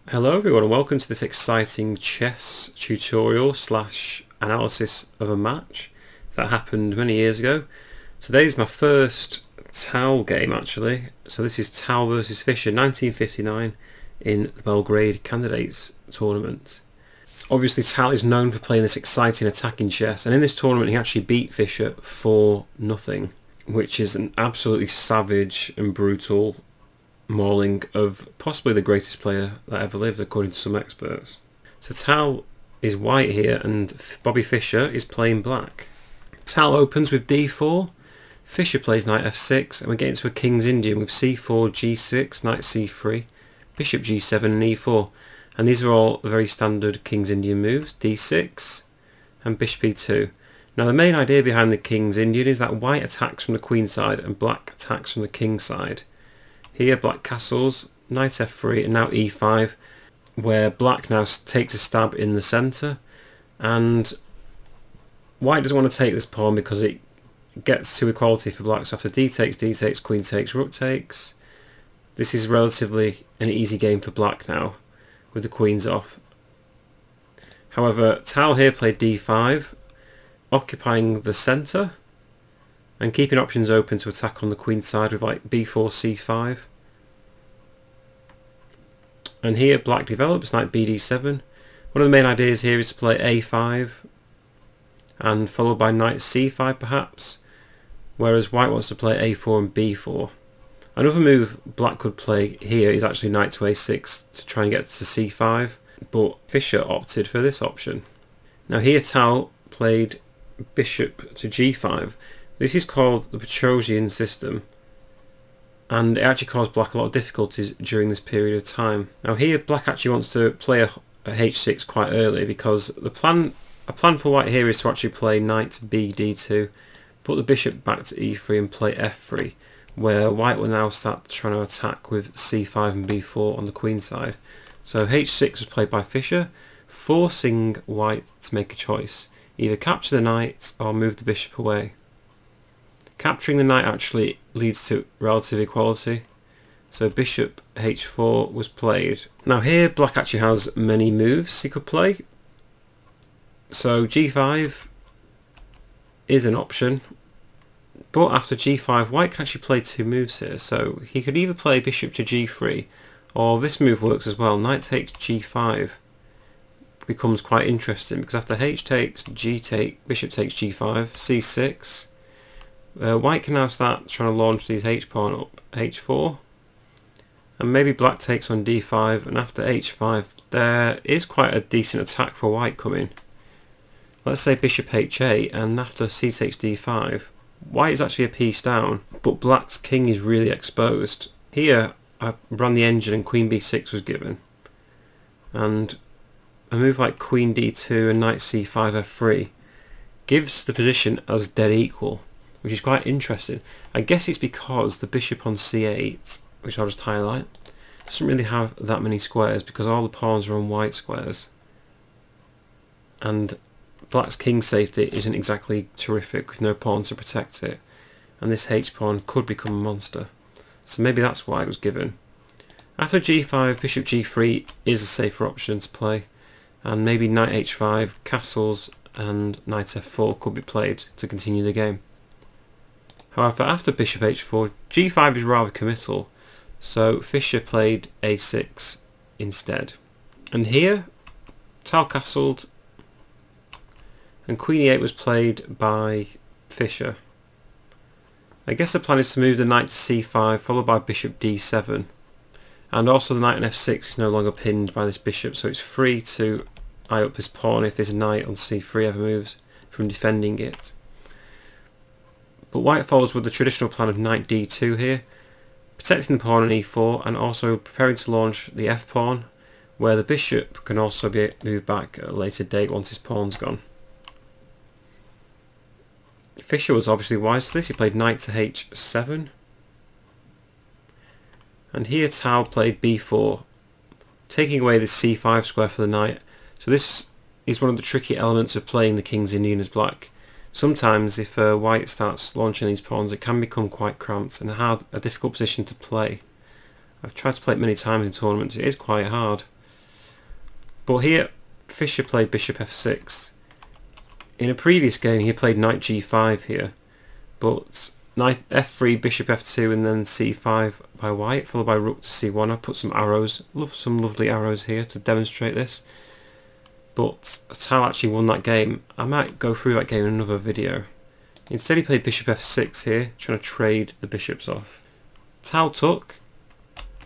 Hello everyone and welcome to this exciting chess tutorial slash analysis of a match that happened many years ago. Today's my first Tal game actually. So this is Tal versus Fischer 1959 in the Belgrade Candidates tournament. Obviously Tal is known for playing this exciting attacking chess, and in this tournament he actually beat Fischer 4-0, which is an absolutely savage and brutal mauling of possibly the greatest player that ever lived, according to some experts. So Tal is white here and Bobby Fischer is playing black. Tal opens with d4, Fischer plays knight f6, and we get into a King's Indian with c4, g6, knight c3, bishop g7 and e4. And these are all very standard King's Indian moves, d6 and bishop e2. Now the main idea behind the King's Indian is that white attacks from the queen side and black attacks from the king side. Here black castles, knight f3 and now e5, where black now takes a stab in the centre, and white doesn't want to take this pawn because it gets to equality for black. So after d takes, queen takes, rook takes. This is relatively an easy game for black now with the queens off. However, Tal here played d5, occupying the centre and keeping options open to attack on the queen side with like b4, c5. And here black develops knight bd7. One of the main ideas here is to play a5 and followed by knight c5 perhaps, whereas white wants to play a4 and b4. Another move black could play here is actually knight to a6 to try and get to c5, but Fischer opted for this option. Now here Tal played bishop to g5. This is called the Petrosian system, and it actually caused black a lot of difficulties during this period of time. Now here black actually wants to play a h6 quite early, because a plan for white here is to actually play knight to bd2, put the bishop back to e3 and play f3, where white will now start trying to attack with c5 and b4 on the queen side. So h6 was played by Fischer, forcing white to make a choice, either capture the knight or move the bishop away. Capturing the knight actually leads to relative equality, so bishop h4 was played. Now here black actually has many moves he could play, so g5 is an option, but after g5 white can actually play two moves here. So he could either play bishop to g3, or this move works as well, knight takes g5 becomes quite interesting, because after h takes, bishop takes g5, c6, white can now start trying to launch these h-pawn up, h4, and maybe black takes on d5, and after h5 there is quite a decent attack for white coming. Let's say bishop h8, and after c takes d5, white is actually a piece down, but black's king is really exposed. Here I ran the engine and queen b6 was given, and a move like queen d2 and knight c5 f3 gives the position as dead equal, which is quite interesting. I guess it's because the bishop on c8, which I'll just highlight, doesn't really have that many squares because all the pawns are on white squares, and black's king safety isn't exactly terrific with no pawns to protect it, and this h-pawn could become a monster, so maybe that's why it was given. After g5, bishop g3 is a safer option to play, and maybe knight h5, castles and knight f4 could be played to continue the game. However, after bishop h4, g5 is rather committal, so Fischer played a6 instead. And here Tal castled and queen e8 was played by Fischer. I guess the plan is to move the knight to c5 followed by bishop d7, and also the knight on f6 is no longer pinned by this bishop, so it's free to eye up this pawn if this knight on c3 ever moves from defending it. But white follows with the traditional plan of knight d2 here, protecting the pawn on e4 and also preparing to launch the f-pawn, where the bishop can also be moved back at a later date once his pawn's gone. Fischer was obviously wise to this. He played knight to h7, and here Tal played b4, taking away this c5 square for the knight. So this is one of the tricky elements of playing the King's Indian as black. Sometimes if white starts launching these pawns, it can become quite cramped and a difficult position to play. I've tried to play it many times in tournaments. It is quite hard. But here Fischer played bishop f6. In a previous game he played knight g5 here, but knight f3, bishop f2 and then c5 by white, followed by rook to c1. I put some arrows, some lovely arrows here to demonstrate this. But Tal actually won that game. I might go through that game in another video. Instead he played bishop f6 here, trying to trade the bishops off. Tal took,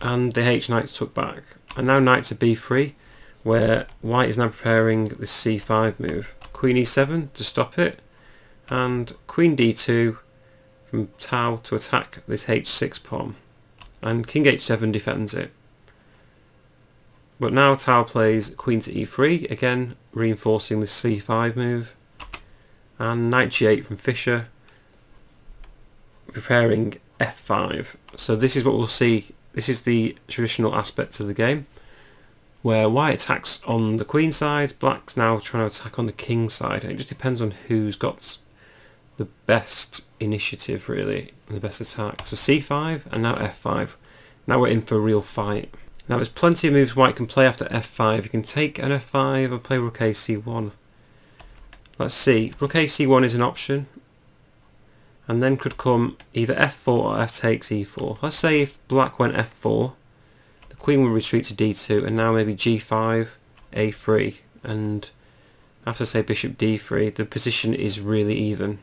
and the h-knights took back. And now knight to b3, where white is now preparing the c5 move. Queen e7 to stop it, and queen d2 from Tal to attack this h6 pawn. And king h7 defends it. But now Tal plays queen to e3, again reinforcing the c5 move, and knight g8 from Fischer, preparing f5. So this is what we'll see. This is the traditional aspect of the game, where white attacks on the queen side, black's now trying to attack on the king side, and it just depends on who's got the best initiative really, and the best attack. So c5 and now f5. Now we're in for a real fight. Now there's plenty of moves white can play after f5. You can take an f5 and play rook a-c1. Let's see, rook a-c1 is an option, and then could come either f4 or f takes e4. Let's say if black went f4, the queen will retreat to d2, and now maybe g5, a3, and after say bishop d3, the position is really even,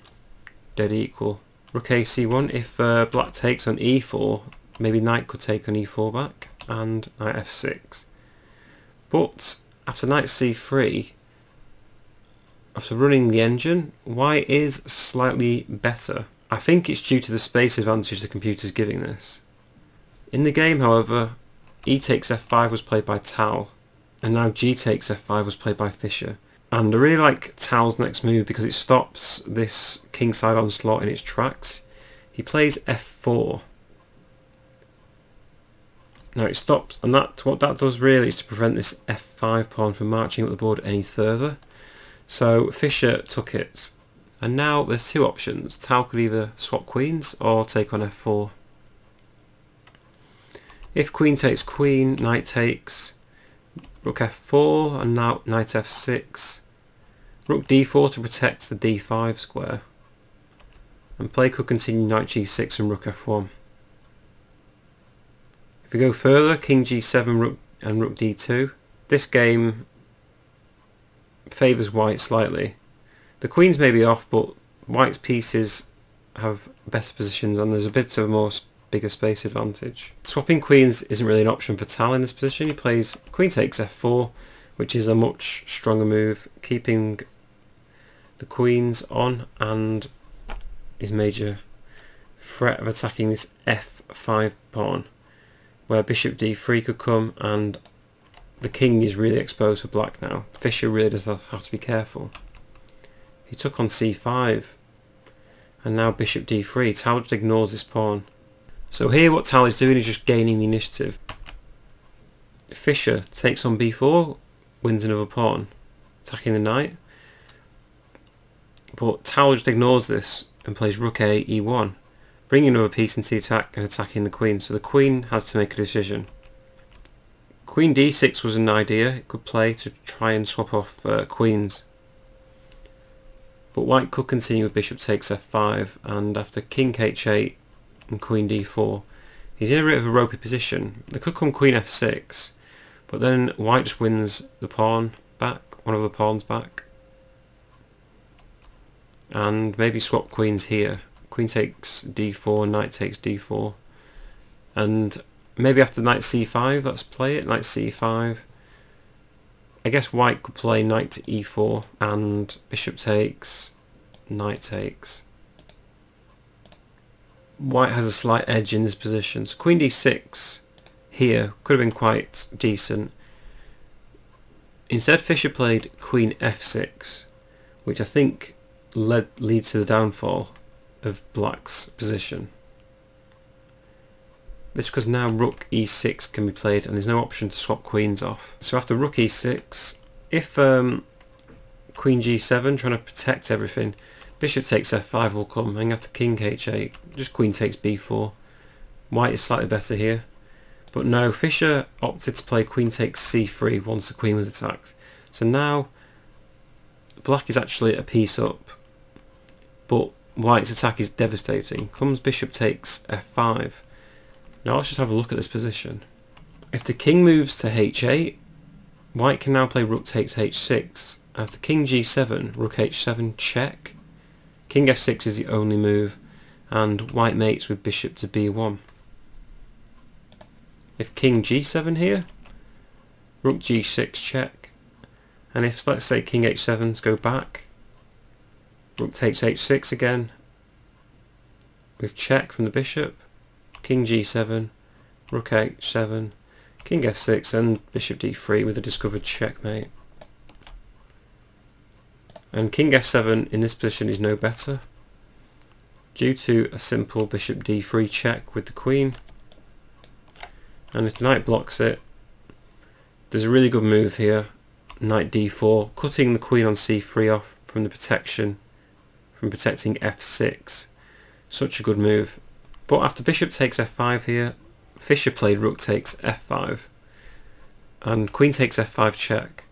dead equal. Rook a-c1, if black takes on e4, maybe knight could take on e4 back, and knight f6. But after knight c3, after running the engine, white is slightly better. I think it's due to the space advantage the computer's giving this. In the game, however, e takes f5 was played by Tal, and now g takes f5 was played by Fischer. And I really like Tal's next move because it stops this kingside onslaught in its tracks. He plays f4. Now it stops, and what that does really is to prevent this f5 pawn from marching up the board any further. So Fischer took it, and now there's two options. Tal could either swap queens or take on f4. If queen takes queen, knight takes, rook f4, and now knight f6, rook d4 to protect the d5 square, and play could continue knight g6 and rook f1. If we go further, king g7 rook and rook d2. This game favours white slightly. The queens may be off, but white's pieces have better positions and there's a bit of a bigger space advantage. Swapping queens isn't really an option for Tal in this position. He plays queen takes f4, which is a much stronger move, keeping the queens on and his major threat of attacking this f5 pawn, where bishop d3 could come, and the king is really exposed for black now. Fischer really does have to be careful. He took on c5, and now bishop d3. Tal just ignores this pawn. So here what Tal is doing is just gaining the initiative. Fischer takes on b4, wins another pawn, attacking the knight. But Tal just ignores this and plays rook a e1, bringing another piece into the attack and attacking the queen. So the queen has to make a decision. Queen d6 was an idea it could play to try and swap off queens. But white could continue with bishop takes f5, and after king h8 and queen d4, he's in a bit of a ropey position. There could come queen f6, but then white just wins the pawn back, one of the pawns back, and maybe swap queens here. Queen takes d4, knight takes d4, and maybe after knight c5, let's play it, knight c5. I guess white could play knight to e4 and bishop takes, knight takes. White has a slight edge in this position, so queen d6 here could have been quite decent. Instead Fischer played queen f6, which I think leads to the downfall of black's position. This is because now rook e6 can be played and there's no option to swap queens off. So after rook e6, if queen g7 trying to protect everything, bishop takes f5 will come, and after king h8, just queen takes b4. White is slightly better here, but no, Fischer opted to play queen takes c3 once the queen was attacked. So now black is actually a piece up, but white's attack is devastating. Comes bishop takes f5. Now let's just have a look at this position. If the king moves to h8, white can now play rook takes h6. After king g7, rook h7 check. King f6 is the only move, and white mates with bishop to b1. If king g7 here, rook g6 check. And if, let's say, king h7's go back, rook takes h6 again, with check from the bishop, king g7, rook h7, king f6, and bishop d3 with a discovered checkmate. And king f7 in this position is no better, due to a simple bishop d3 check with the queen. And if the knight blocks it, there's a really good move here, knight d4, cutting the queen on c3 off from the protection, from protecting f6. Such a good move. But after bishop takes f5 here, Fischer played rook takes f5, and queen takes f5 check.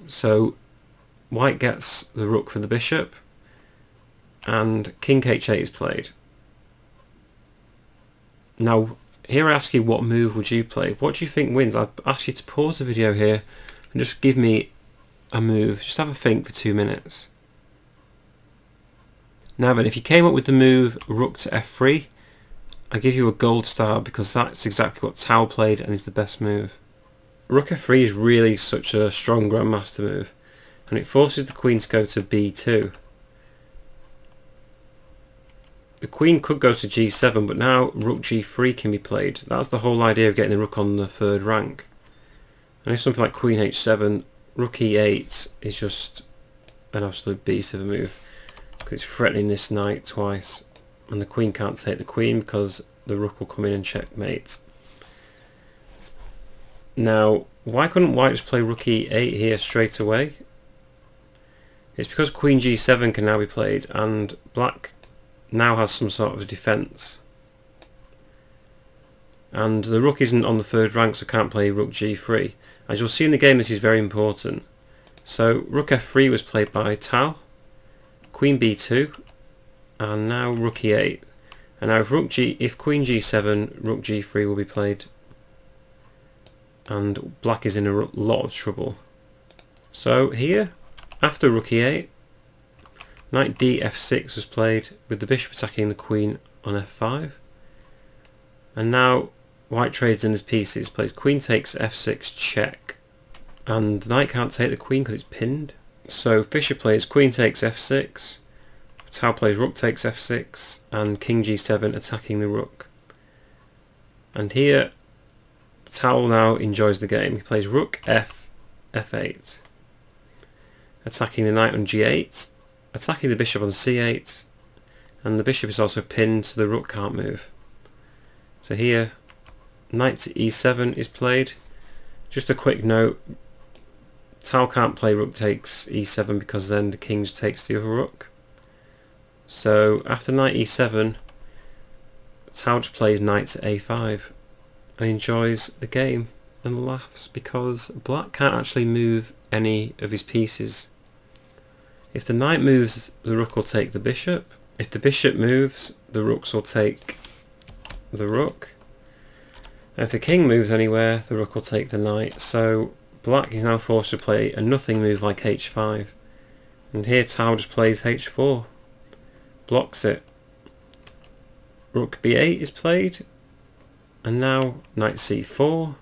So white gets the rook for the bishop, and king h8 is played. Now here I ask you, what move would you play? What do you think wins? I'd ask you to pause the video here and just give me a move. Just have a think for 2 minutes. Now then, if you came up with the move rook to f3, I give you a gold star, because that's exactly what Tal played and is the best move. Rook f3 is really such a strong grandmaster move, and it forces the queen to go to b2. The queen could go to g7, but now rook g3 can be played. That's the whole idea of getting the rook on the third rank. And if something like queen h7, rook e8 is just an absolute beast of a move, because it's threatening this knight twice, and the queen can't take the queen because the rook will come in and checkmate. Now, why couldn't white just play rook e8 here straight away? It's because queen g7 can now be played, and black now has some sort of defence. And the rook isn't on the third rank, so can't play rook g3. As you'll see in the game, this is very important. So rook f3 was played by Tal, queen b2, and now rook e8. And now if queen g7, rook g3 will be played, and black is in a lot of trouble. So here, after rook e8, knight df6 was played with the bishop attacking the queen on f5, and now white trades in his pieces, plays queen takes f6 check, and the knight can't take the queen because it's pinned. So Fischer plays queen takes f6, Tal plays rook takes f6, and king g7 attacking the rook. And here Tal now enjoys the game. He plays rook f8, attacking the knight on g8, attacking the bishop on c8, and the bishop is also pinned so the rook can't move. So here knight to e7 is played. Just a quick note, Tal can't play rook takes e7 because then the king just takes the other rook. So after knight e7, Tal just plays knight to a5 and enjoys the game and laughs because black can't actually move any of his pieces. If the knight moves, the rook will take the bishop. If the bishop moves, the rooks will take the rook. And if the king moves anywhere, the rook will take the knight. So black is now forced to play a nothing move like h5. And here Tal just plays h4. Blocks it. Rook b8 is played. And now knight c4,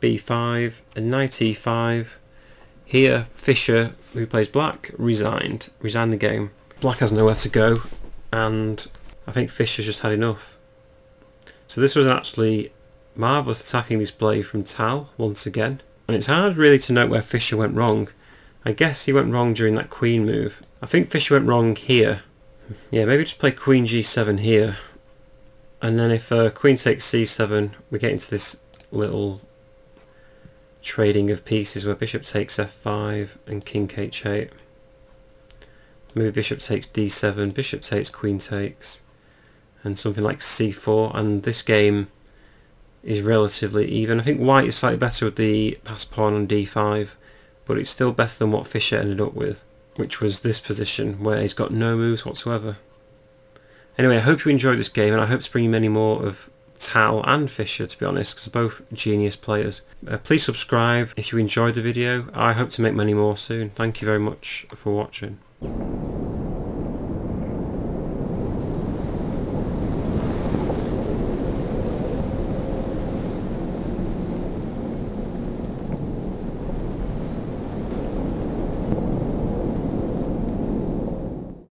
b5, and knight e5. Here Fischer, who plays black, resigned the game. Black has nowhere to go, and I think Fischer's just had enough. So this was actually marvellous attacking display from Tal once again, and it's hard really to note where Fischer went wrong. I guess he went wrong during that queen move. I think Fischer went wrong here. Yeah, maybe just play queen g7 here, and then if queen takes c7, we get into this little trading of pieces where bishop takes f5 and king h8. Maybe bishop takes d7, bishop takes, queen takes, and something like c4, and this game is relatively even. I think white is slightly better with the passed pawn on d5, but it's still better than what Fischer ended up with, which was this position where he's got no moves whatsoever. Anyway, I hope you enjoyed this game, and I hope to bring you many more of Tal and Fischer, to be honest, because they're both genius players. Please subscribe if you enjoyed the video. I hope to make many more soon. Thank you very much for watching.